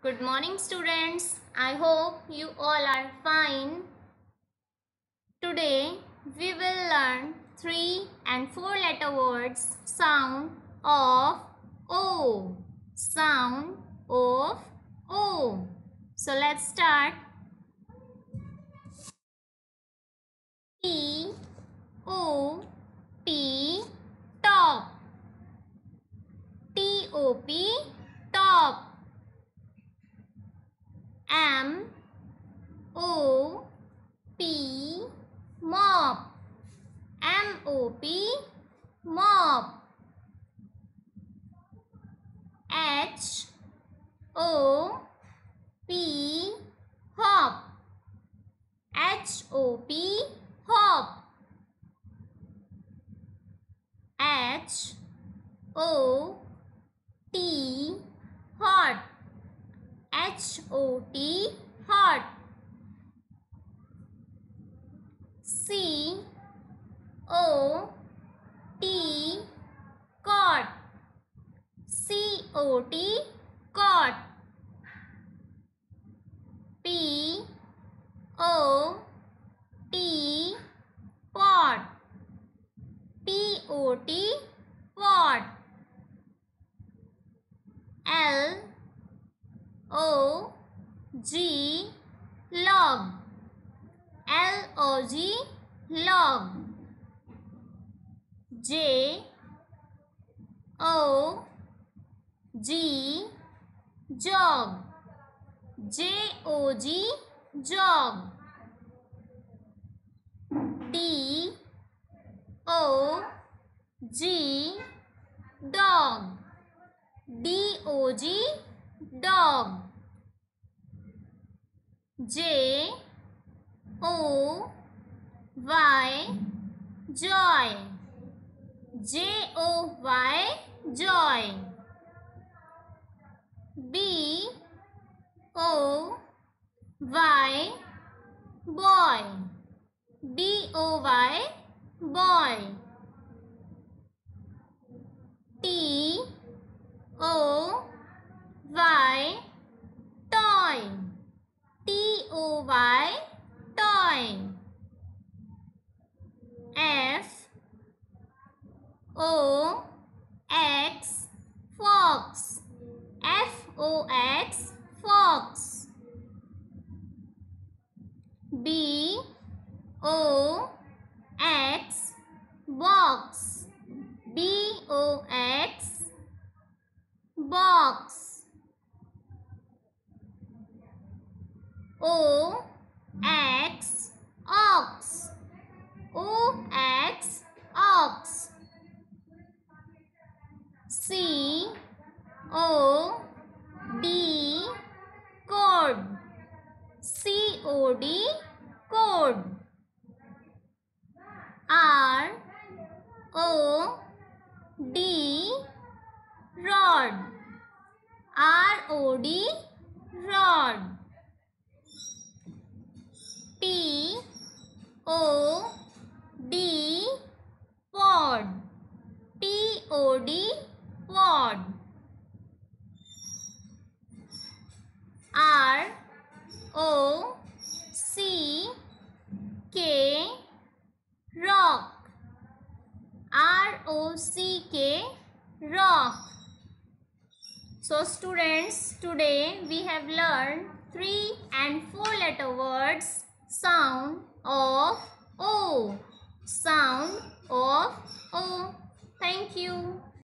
Good morning students. I hope you all are fine. Today we will learn 3 and 4 letter words sound of O. Sound of O. So let's start. T O P top. T O P top. M O P mop. M O P mop. H O P hop. H O P hop. H O T hot. H O T hot. C O T cot. C O T cot. P O T pot. P O T pot. L O G log. L O G log. J O G jog. J O G jog. D O G dog. D O G dog. J O Y joy. J O Y joy. B O Y boy. B O Y boy. T O Y toy. T O Y toy. F O X fox. F O X fox. B O X box. B O X box. O X ox. O X ox. C O D code. C O D code. R O D rod. R O D rod. P O D pod. P O D pod. R O C K rock. R O C K rock. So students, today we have learned 3 and 4 letter words sound of O. Sound of O. Thank you.